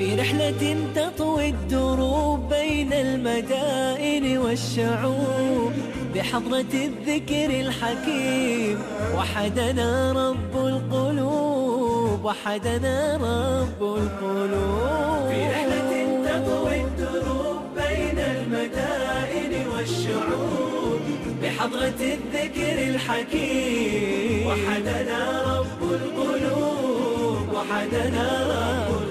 في رحلة تطوي الدروب بين المدائن والشعوب بحضرة الذكر الحكيم وحدنا رب القلوب وحدنا رب القلوب في رحلة تطوي الدروب بين المدائن والشعوب بحضرة الذكر الحكيم وحدنا رب القلوب وحدنا رب القلوب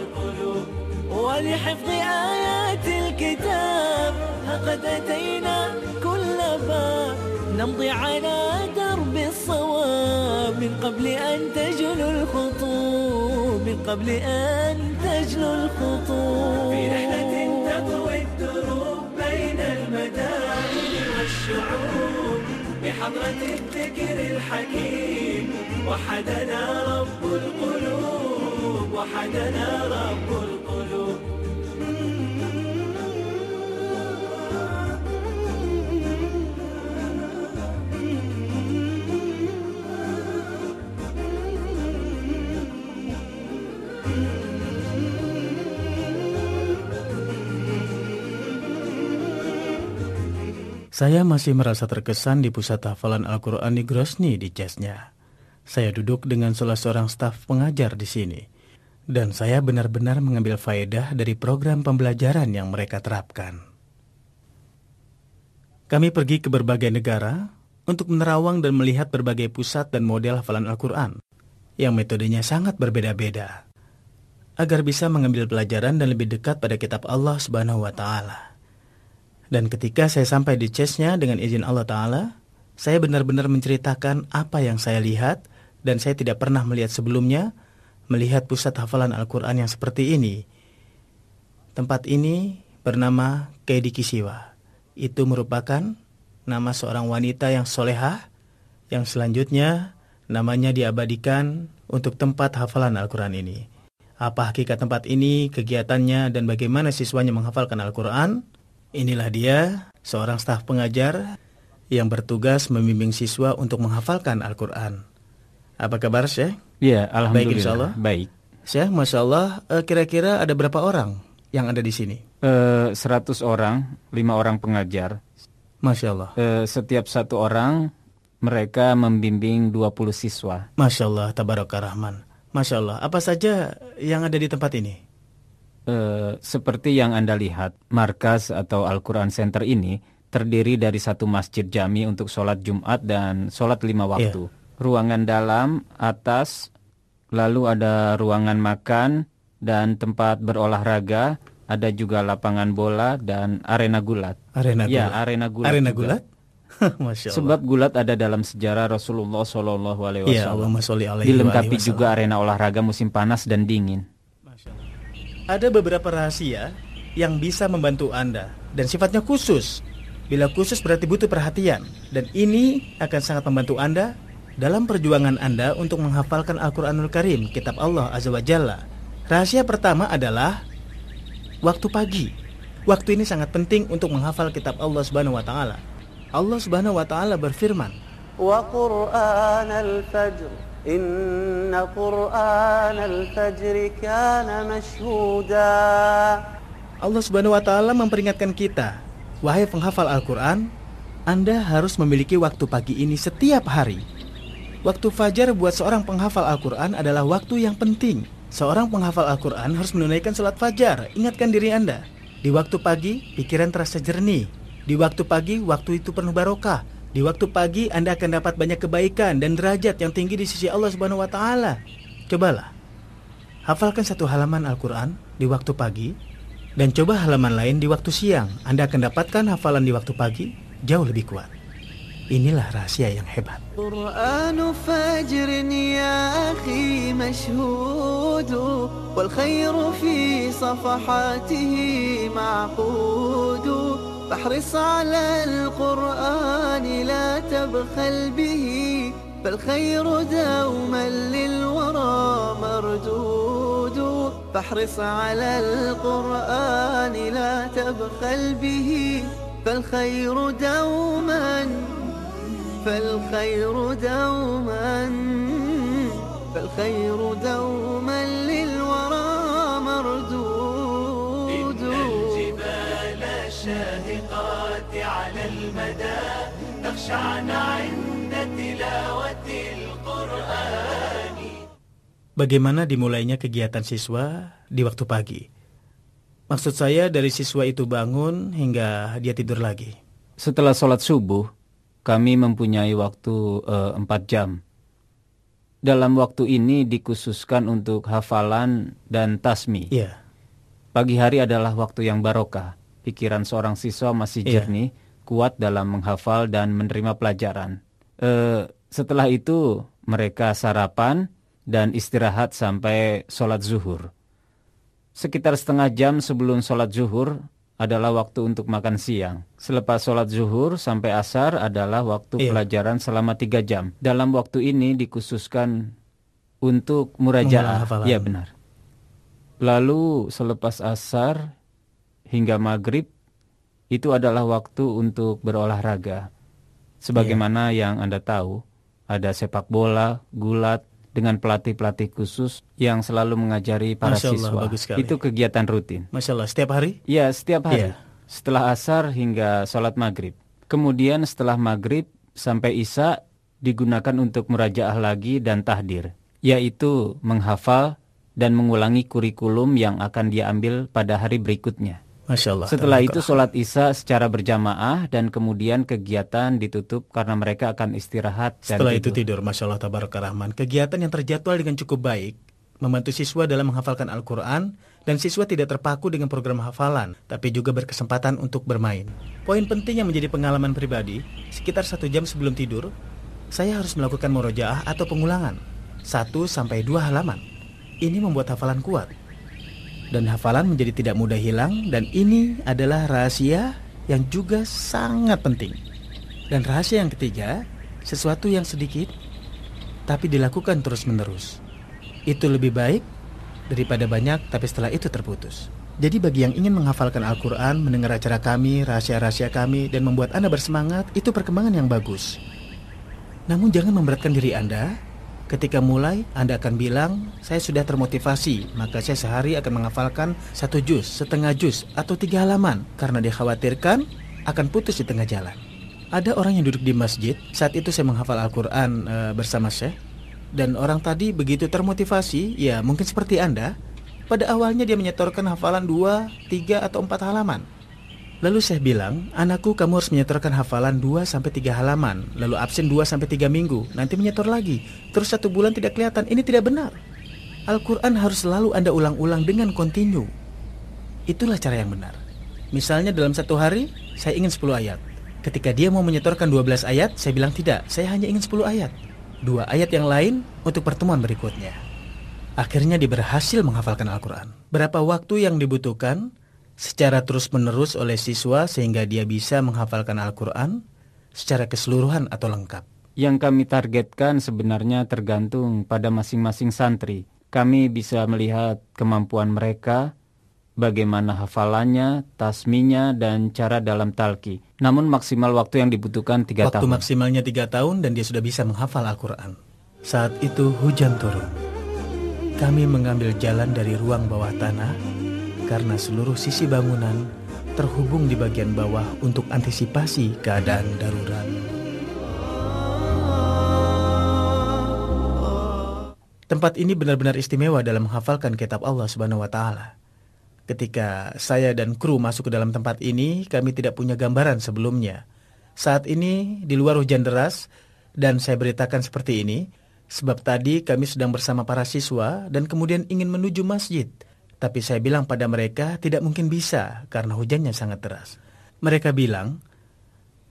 ولحفظ آيات الكتاب لقد أتينا كل باب نمضي على درب الصواب من قبل أن تجلو الخطوب من قبل أن تجلو الخطوب في رحلة تطوي الدروب بين المدائن والشعوب بحضرة الذكر الحكيم وحدنا رب القلوب وحدنا رب القلوب Saya masih merasa terkesan di pusat hafalan Al-Quran di Grozny di Chechnya. Saya duduk dengan salah seorang staf pengajar di sini. Dan saya benar-benar mengambil faedah dari program pembelajaran yang mereka terapkan. Kami pergi ke berbagai negara untuk menerawang dan melihat berbagai pusat dan model hafalan Al-Quran yang metodenya sangat berbeda-beda agar bisa mengambil pelajaran dan lebih dekat pada kitab Allah Subhanahu wa Ta'ala. Dan ketika saya sampai di Chechnya dengan izin Allah Ta'ala, saya benar-benar menceritakan apa yang saya lihat dan saya tidak pernah melihat sebelumnya, melihat pusat hafalan Al-Quran yang seperti ini. Tempat ini bernama Keidi Kisiwa. Itu merupakan nama seorang wanita yang solehah, yang selanjutnya namanya diabadikan untuk tempat hafalan Al-Quran ini. Apa hakikat tempat ini, kegiatannya, dan bagaimana siswanya menghafalkan Al-Quran? Inilah dia, seorang staf pengajar yang bertugas membimbing siswa untuk menghafalkan Al-Quran. Apa kabar, Syekh? Ya, alhamdulillah. Baik, insyaallah. Baik. Syekh, Masya Allah, kira-kira ada berapa orang yang ada di sini? 100 orang, 5 orang pengajar. Masya Allah. Setiap satu orang, mereka membimbing 20 siswa. Masya Allah, Tabaraka Rahman. Masya Allah, apa saja yang ada di tempat ini? Seperti yang Anda lihat, markas atau Al-Quran Center ini terdiri dari satu masjid jami untuk sholat Jumat dan sholat 5 waktu. Ruangan dalam, atas, lalu ada ruangan makan dan tempat berolahraga, ada juga lapangan bola dan arena gulat. Arena gulat? Ya, arena gulat. Arena juga. gulat? Masya Allah. Sebab gulat ada dalam sejarah Rasulullah SAW. Ya, Allahumma sholli alaihi Dilengkapi wa juga sallam. arena olahraga musim panas dan dingin. Ada beberapa rahasia yang bisa membantu Anda dan sifatnya khusus. Bila khusus berarti butuh perhatian, dan ini akan sangat membantu Anda dalam perjuangan Anda untuk menghafalkan Al-Quranul Karim, kitab Allah Azza wa Jalla. Rahasia pertama adalah waktu pagi. Waktu ini sangat penting untuk menghafal kitab Allah Subhanahu wa Ta'ala. Allah Subhanahu wa Ta'ala berfirman, "Wa Qur'anal fajr Inna Qur'anal fajri kana mashhuda." Allah Subhanahu wa Ta'ala memperingatkan kita, wahai penghafal Al-Quran, Anda harus memiliki waktu pagi ini setiap hari. Waktu fajar buat seorang penghafal Al-Quran adalah waktu yang penting. Seorang penghafal Al-Quran harus menunaikan salat fajar. Ingatkan diri Anda, di waktu pagi pikiran terasa jernih. Di waktu pagi, waktu itu penuh barokah. Di waktu pagi Anda akan dapat banyak kebaikan dan derajat yang tinggi di sisi Allah Subhanahu wa Ta'ala. Cobalah hafalkan satu halaman Al-Quran di waktu pagi, dan coba halaman lain di waktu siang. Anda akan dapatkan hafalan di waktu pagi jauh lebih kuat. Inilah rahasia yang hebat. Qur'anu fajrin ya akhi mashhudu wal khairu fi safahatihi ma'qudu فاحرص على القرآن لا تبخل به فالخير دوما للورى مردود فاحرص على القرآن لا تبخل به فالخير دوما للورى مردود. الشاهقات على المدى تخشعن عند تلاوة القرآن. Bagaimana dimulainya kegiatan siswa di waktu pagi? Maksud saya dari siswa itu bangun hingga dia tidur lagi. Setelah sholat subuh, kami mempunyai waktu 4 jam. Dalam waktu ini dikhususkan untuk hafalan dan tasmi. Iya. Pagi hari adalah waktu yang barokah. Pikiran seorang siswa masih jernih, kuat dalam menghafal dan menerima pelajaran. Setelah itu mereka sarapan dan istirahat sampai sholat zuhur. Sekitar setengah jam sebelum sholat zuhur adalah waktu untuk makan siang. Selepas sholat zuhur sampai asar adalah waktu pelajaran selama 3 jam. Dalam waktu ini dikhususkan untuk murajaah. Ya benar. Lalu selepas asar hingga maghrib itu adalah waktu untuk berolahraga. Sebagaimana yang Anda tahu, ada sepak bola, gulat, dengan pelatih-pelatih khusus yang selalu mengajari para siswa. Itu kegiatan rutin. Masya Allah, setiap hari? Ya, setiap hari. Setelah asar hingga sholat maghrib. Kemudian setelah maghrib sampai isya digunakan untuk murajaah lagi dan tahdir, yaitu menghafal dan mengulangi kurikulum yang akan dia ambil pada hari berikutnya. Masya Allah. Setelah itu sholat isya secara berjamaah dan kemudian kegiatan ditutup karena mereka akan istirahat dan setelah itu tidur. Masya Allah tabaraka rahman. Kegiatan yang terjadwal dengan cukup baik membantu siswa dalam menghafalkan Al-Quran, dan siswa tidak terpaku dengan program hafalan, tapi juga berkesempatan untuk bermain. Poin penting yang menjadi pengalaman pribadi, sekitar 1 jam sebelum tidur saya harus melakukan murojaah atau pengulangan 1-2 halaman. Ini membuat hafalan kuat, dan hafalan menjadi tidak mudah hilang. Dan ini adalah rahasia yang juga sangat penting. Dan rahasia yang ketiga, sesuatu yang sedikit tapi dilakukan terus-menerus, itu lebih baik daripada banyak tapi setelah itu terputus. Jadi bagi yang ingin menghafalkan Al-Quran, mendengar acara kami, rahasia-rahasia kami, dan membuat Anda bersemangat, itu perkembangan yang bagus. Namun jangan memberatkan diri Anda. Ketika mulai, Anda akan bilang, saya sudah termotivasi, maka saya sehari akan menghafalkan 1 juz, setengah juz, atau 3 halaman, karena dikhawatirkan akan putus di tengah jalan. Ada orang yang duduk di masjid, saat itu saya menghafal Al-Quran bersama Syekh, dan orang tadi begitu termotivasi, ya mungkin seperti Anda, pada awalnya dia menyetorkan hafalan 2, 3, atau 4 halaman. Lalu saya bilang, anakku kamu harus menyetorkan hafalan 2-3 halaman, lalu absen 2-3 minggu, nanti menyetor lagi, terus 1 bulan tidak kelihatan. Ini tidak benar. Al-Quran harus selalu Anda ulang-ulang dengan kontinu. Itulah cara yang benar. Misalnya dalam 1 hari, saya ingin 10 ayat. Ketika dia mau menyetorkan 12 ayat, saya bilang tidak, saya hanya ingin 10 ayat. 2 ayat yang lain untuk pertemuan berikutnya. Akhirnya dia berhasil menghafalkan Al-Quran. Berapa waktu yang dibutuhkan secara terus-menerus oleh siswa sehingga dia bisa menghafalkan Al-Quran secara keseluruhan atau lengkap? Yang kami targetkan sebenarnya tergantung pada masing-masing santri. Kami bisa melihat kemampuan mereka, bagaimana hafalannya, tasminya, dan cara dalam talqi. Namun maksimal waktu yang dibutuhkan 3 tahun. Waktu maksimalnya 3 tahun dan dia sudah bisa menghafal Al-Quran. Saat itu hujan turun. Kami mengambil jalan dari ruang bawah tanah karena seluruh sisi bangunan terhubung di bagian bawah untuk antisipasi keadaan darurat. Tempat ini benar-benar istimewa dalam menghafalkan kitab Allah Subhanahu wa Ta'ala. Ketika saya dan kru masuk ke dalam tempat ini, kami tidak punya gambaran sebelumnya. Saat ini di luar hujan deras, dan saya beritakan seperti ini, sebab tadi kami sedang bersama para siswa dan kemudian ingin menuju masjid. Tapi saya bilang pada mereka tidak mungkin bisa karena hujannya sangat deras. Mereka bilang,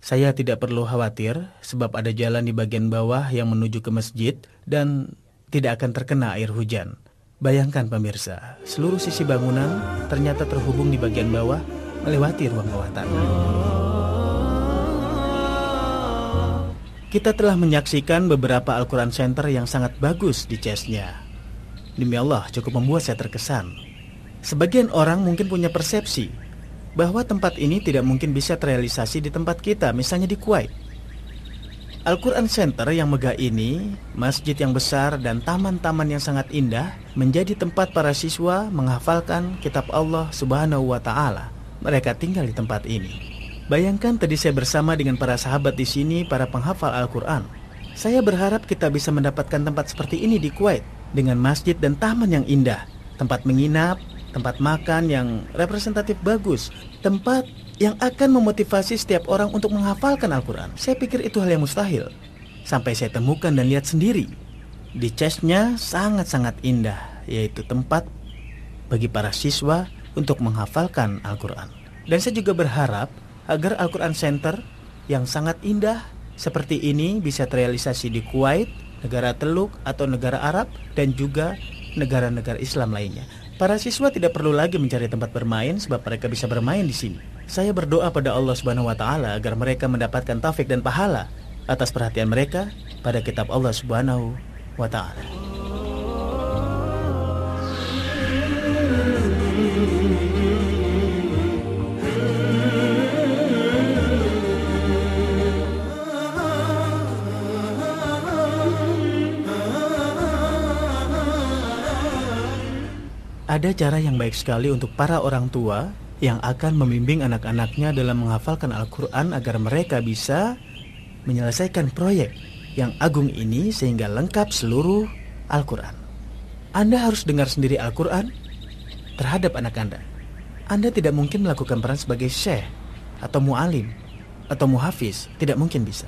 saya tidak perlu khawatir sebab ada jalan di bagian bawah yang menuju ke masjid dan tidak akan terkena air hujan. Bayangkan pemirsa, seluruh sisi bangunan ternyata terhubung di bagian bawah melewati ruang bawah tanah. Kita telah menyaksikan beberapa Al-Quran Center yang sangat bagus di CES-nya. Demi Allah, cukup membuat saya terkesan. Sebagian orang mungkin punya persepsi bahwa tempat ini tidak mungkin bisa terrealisasi di tempat kita, misalnya di Kuwait. Al-Quran Center yang megah ini, masjid yang besar dan taman-taman yang sangat indah menjadi tempat para siswa menghafalkan kitab Allah Subhanahu wa Ta'ala. mereka tinggal di tempat ini. Bayangkan tadi saya bersama dengan para sahabat di sini, para penghafal Al-Quran. Saya berharap kita bisa mendapatkan tempat seperti ini di Kuwait, dengan masjid dan taman yang indah, tempat menginap, tempat makan yang representatif bagus, tempat yang akan memotivasi setiap orang untuk menghafalkan Al-Quran. Saya pikir itu hal yang mustahil, sampai saya temukan dan lihat sendiri. Di chestnya sangat-sangat indah, yaitu tempat bagi para siswa untuk menghafalkan Al-Quran. Dan saya juga berharap agar Al-Quran Center yang sangat indah seperti ini bisa terrealisasi di Kuwait, negara Teluk atau negara Arab, dan juga negara-negara Islam lainnya. Para siswa tidak perlu lagi mencari tempat bermain sebab mereka bisa bermain di sini. Saya berdoa pada Allah Subhanahu wa taala agar mereka mendapatkan taufik dan pahala atas perhatian mereka pada kitab Allah Subhanahu wa taala. Ada cara yang baik sekali untuk para orang tua yang akan membimbing anak-anaknya dalam menghafalkan Al-Quran agar mereka bisa menyelesaikan proyek yang agung ini sehingga lengkap seluruh Al-Quran. Anda harus dengar sendiri Al-Quran terhadap anak Anda. Anda tidak mungkin melakukan peran sebagai syekh atau mu'alim atau muhafiz, tidak mungkin bisa.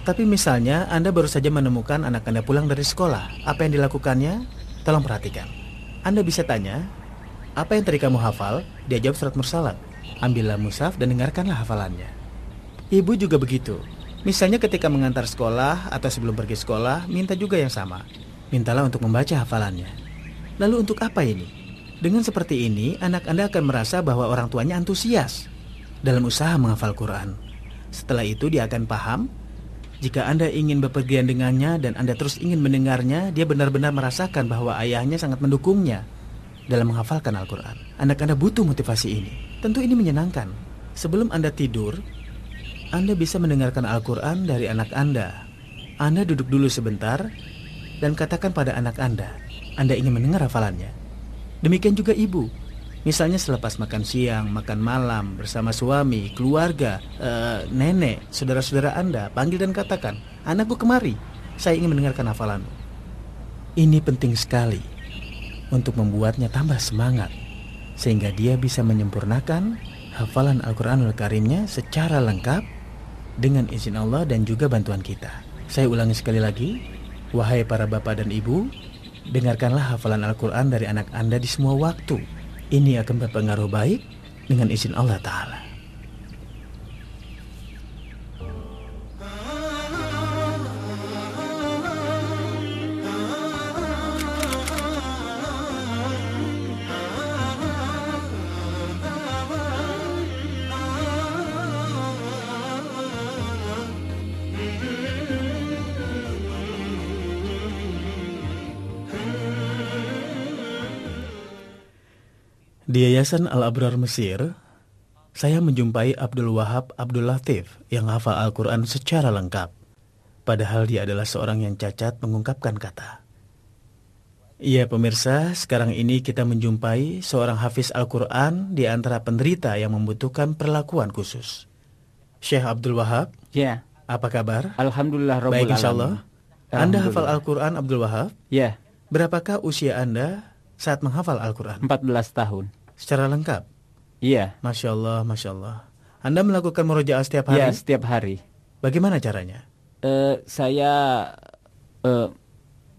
Tapi misalnya Anda baru saja menemukan anak Anda pulang dari sekolah, apa yang dilakukannya? Tolong perhatikan. Anda bisa tanya, apa yang tadi kamu hafal? Dia jawab surat Mursalat. Ambillah mushaf dan dengarkanlah hafalannya. Ibu juga begitu. Misalnya ketika mengantar sekolah atau sebelum pergi sekolah, minta juga yang sama. Mintalah untuk membaca hafalannya. Lalu untuk apa ini? Dengan seperti ini, anak Anda akan merasa bahwa orang tuanya antusias dalam usaha menghafal Quran. Setelah itu dia akan paham. Jika Anda ingin bepergian dengannya dan Anda terus ingin mendengarnya, dia benar-benar merasakan bahwa ayahnya sangat mendukungnya dalam menghafalkan Al-Quran. Anak Anda butuh motivasi ini. Tentu ini menyenangkan. Sebelum Anda tidur, Anda bisa mendengarkan Al-Quran dari anak Anda. Anda duduk dulu sebentar dan katakan pada anak Anda ingin mendengar hafalannya. Demikian juga ibu. Misalnya selepas makan siang, makan malam, bersama suami, keluarga, nenek, saudara-saudara Anda, panggil dan katakan, anakku kemari, saya ingin mendengarkan hafalanmu. Ini penting sekali untuk membuatnya tambah semangat, sehingga dia bisa menyempurnakan hafalan Al-Quranul Karimnya secara lengkap dengan izin Allah dan juga bantuan kita. Saya ulangi sekali lagi, wahai para bapak dan ibu, dengarkanlah hafalan Al-Quran dari anak Anda di semua waktu. Ini akan berpengaruh baik dengan izin Allah Ta'ala. Di Yayasan Al-Abrar Mesir, saya menjumpai Abdul Wahab Abdul Latif yang hafal Al-Quran secara lengkap. Padahal dia adalah seorang yang cacat mengungkapkan kata. Iya pemirsa, sekarang ini kita menjumpai seorang hafiz Al-Quran di antara penderita yang membutuhkan perlakuan khusus. Syekh Abdul Wahab, Ya. apa kabar? Alhamdulillah Rabbil Baik Alamin. insyaallah. Anda hafal Al-Quran Abdul Wahab? Ya, Berapakah usia Anda saat menghafal Al-Quran? 14 tahun. Secara lengkap? Iya. Masya Allah, Masya Allah. Anda melakukan murojaah setiap hari? Ya, setiap hari. Bagaimana caranya? Saya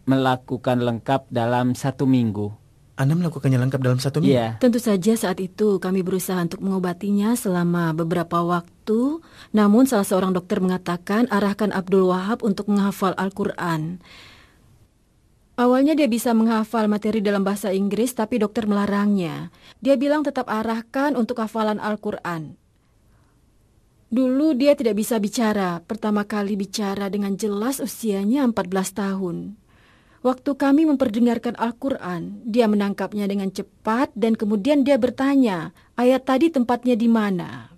melakukan lengkap dalam 1 minggu. Anda melakukannya lengkap dalam 1 minggu? Iya. Tentu saja saat itu kami berusaha untuk mengobatinya selama beberapa waktu. Namun salah seorang dokter mengatakan arahkan Abdul Wahab untuk menghafal Al-Quran. Awalnya dia bisa menghafal materi dalam bahasa Inggris, tapi dokter melarangnya. Dia bilang tetap arahkan untuk hafalan Al-Quran. Dulu dia tidak bisa bicara. Pertama kali bicara dengan jelas usianya 14 tahun. Waktu kami memperdengarkan Al-Quran, dia menangkapnya dengan cepat dan kemudian dia bertanya, ayat tadi tempatnya di mana?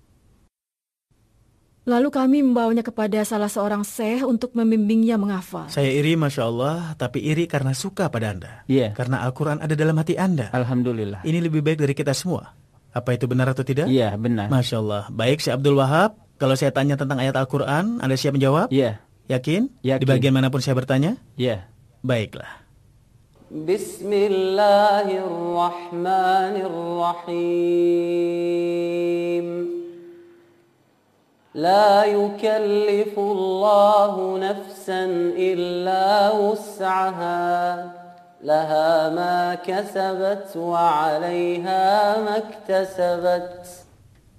Lalu kami membawanya kepada salah seorang syekh untuk membimbingnya menghafal. Saya iri Masya Allah, tapi iri karena suka pada Anda. Iya. Karena Al-Quran ada dalam hati Anda. Alhamdulillah. Ini lebih baik dari kita semua. Apa itu benar atau tidak? Iya, benar. Masya Allah. Baik, Syekh Abdul Wahab, kalau saya tanya tentang ayat Al-Quran, Anda siap menjawab? Iya. Yakin? Yakin. Di bagian manapun saya bertanya? Iya. Baiklah. Bismillahirrahmanirrahim. La yukallifullahu nafsan illa wus'aha. Laha ma kasabat wa 'alayha maktasabat.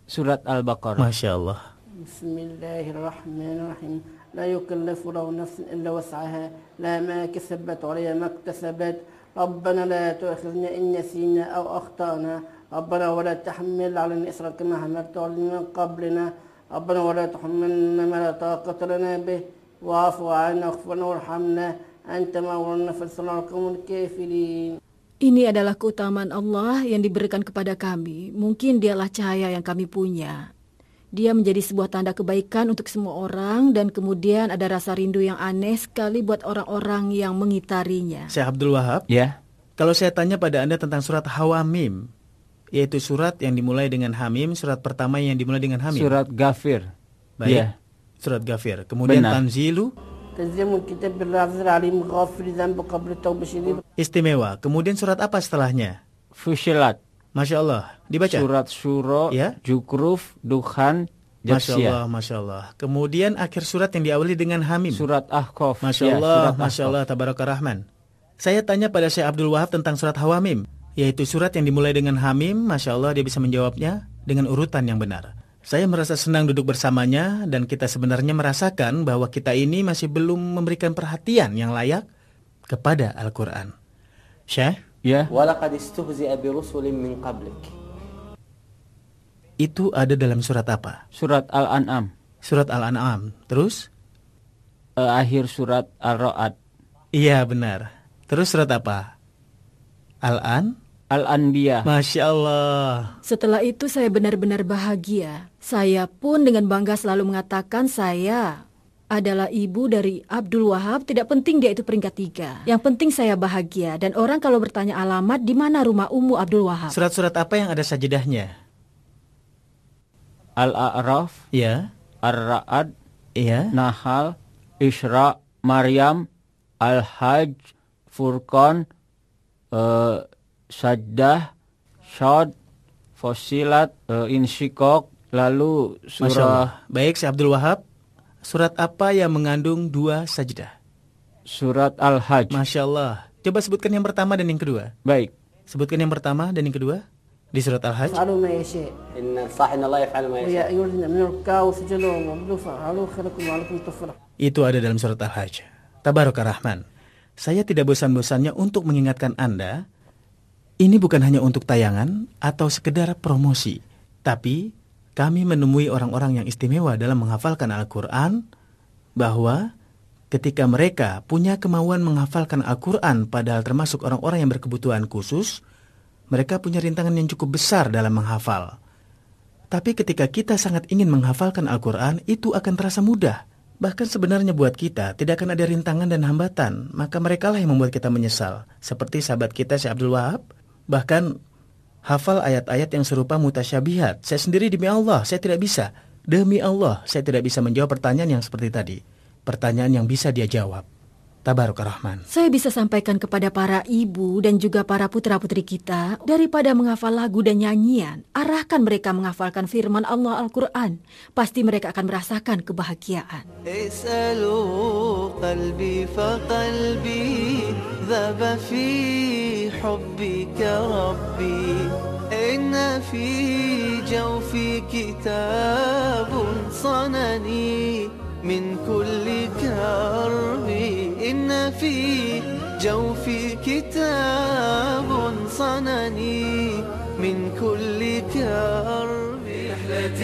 Surat Al-Baqarah. Masya Allah. Bismillahirrahmanirrahim. La yukallifu lahu nafsan illa wus'aha. La ma kasabat wa 'alayha maktasabat. Rabbana la tu'akhidhna in nasina aw akhtana. Rabbana wa la tahmil 'alaina isran kama hamaltahu 'ala alladhina min qablina. Rabbana wa la tuhammilna ma la taqata lana bih. Wa'fu 'anna waghfir lana warhamna. Anta mawlana fansurna 'alal qaumil kafirin. Ini adalah keutamaan Allah yang diberikan kepada kami. Mungkin dialah cahaya yang kami punya. Dia menjadi sebuah tanda kebaikan untuk semua orang dan kemudian ada rasa rindu yang aneh sekali buat orang-orang yang mengitarinya. Syekh Abdul Wahab, Ya. kalau saya tanya pada Anda tentang surat Hawamim, yaitu surat yang dimulai dengan Hamim, surat pertama yang dimulai dengan Hamim. Surat Ghafir. Baik. Ya. Surat Ghafir. Kemudian Benar. Tanzilu, تنزيل الكتاب بالعزيز العليم غافر الذنب قبل التوبة شديد. istimewa. Kemudian surat apa setelahnya? Fusilat. Masya Allah. Dibaca. Surat Syuro, Ya. Jukruf, Dukhan, Masya Jathiyah. Allah, Masya Allah. Kemudian akhir surat yang diawali dengan Hamim. Surat Ahqaf. Masya Ya, Allah, surat Masya Ahqaf. Allah, Tabaraka Rahman. Saya tanya pada Syekh Abdul Wahab tentang surat Hawamim, yaitu surat yang dimulai dengan Hamim. Masya Allah, dia bisa menjawabnya dengan urutan yang benar. Saya merasa senang duduk bersamanya dan kita sebenarnya merasakan bahwa kita ini masih belum memberikan perhatian yang layak kepada Al-Quran. Syekh, Ya. ولقد استهزئ برسل من قبلك. itu ada dalam surat apa? Surat Al-An'am. Surat Al-An'am. Terus? Akhir surat Ar-Ra'd. Iya, benar. Terus surat apa? Al-An? Al-Anbiya. Masya Allah. Setelah itu saya benar-benar bahagia. Saya pun dengan bangga selalu mengatakan saya adalah ibu dari Abdul Wahab. Tidak penting dia itu peringkat 3. Yang penting saya bahagia. Dan orang kalau bertanya alamat di mana rumah Ummu Abdul Wahab. Surat-surat apa yang ada sajidahnya? Al-A'raf, Ya, Ar-Ra'd, iya. Nahal, Isra, Maryam, Al-Hajj, Furqan, Sajdah, Syad, Fusilat, Insyikok, lalu Masya Allah. surah Baik, Syekh Abdul Wahab. Surat apa yang mengandung 2 sajdah? surat Al-Hajj. Masya Allah. Coba sebutkan yang pertama dan yang kedua. Baik. Sebutkan yang pertama dan yang kedua di surat Al-Hajj. فعلوا ما يشاء إن صح إن الله يفعل ما ويا يشاء. أيها الذين آمنوا اركعوا واسجدوا واعبدوا فعلوا خيركم وعليكم تفرح. Itu ada dalam surat Al-Hajj. Tabaraka Rahman. Saya tidak bosan-bosannya untuk mengingatkan Anda, ini bukan hanya untuk tayangan atau sekedar promosi, tapi kami menemui orang-orang yang istimewa dalam menghafalkan Al-Quran, bahwa ketika mereka punya kemauan menghafalkan Al-Quran, padahal termasuk orang-orang yang berkebutuhan khusus, mereka punya rintangan yang cukup besar dalam menghafal. Tapi ketika kita sangat ingin menghafalkan Al-Quran, itu akan terasa mudah. Bahkan sebenarnya buat kita tidak akan ada rintangan dan hambatan, maka merekalah yang membuat kita menyesal. Seperti sahabat kita Syekh Abdul Wahab, bahkan hafal ayat-ayat yang serupa mutasyabihat. Saya sendiri demi Allah, saya tidak bisa. Demi Allah, saya tidak bisa menjawab pertanyaan yang seperti tadi. Pertanyaan yang bisa dia jawab. Tabaraka Rahman. Saya bisa sampaikan kepada para ibu dan juga para putra-putri kita, daripada menghafal lagu dan nyanyian, arahkan mereka menghafalkan firman Allah Al-Quran. Pasti mereka akan merasakan kebahagiaan. اسألوا قلبي فقلبي ذاب في حبك ربي إن في جوفي كتاب صنني من كل كرب إن في جوفي كتاب صنني من كل كرب رحلة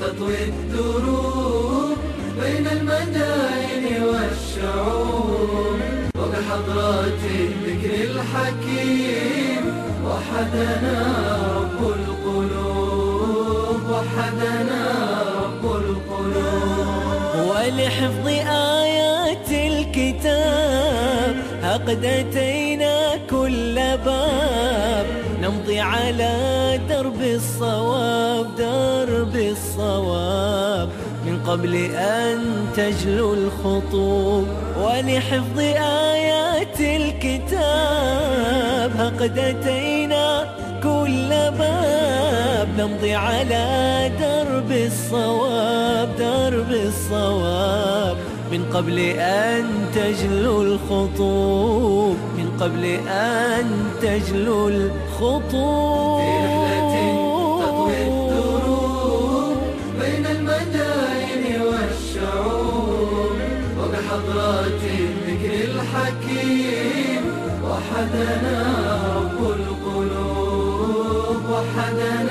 تطوي الدروب بين المدائن والشعوب وبحضرات الذكر الحكيم وحدنا رب القلوب وحدنا رب القلوب ولحفظ آيات الكتاب قد أتينا كل باب نمضي على درب الصواب درب الصواب من قبل أن تجلو الخطوب ولحفظ آيات الكتاب قد أتينا كل باب نمضي على درب الصواب درب الصواب من قبل أن تجلو الخطوب من قبل أن تجلو الخطوب في رحلة تطوي الدروب بين المدائن والشعوب وبحضرات الذكر الحكيم وحدنا رب القلوب وحدنا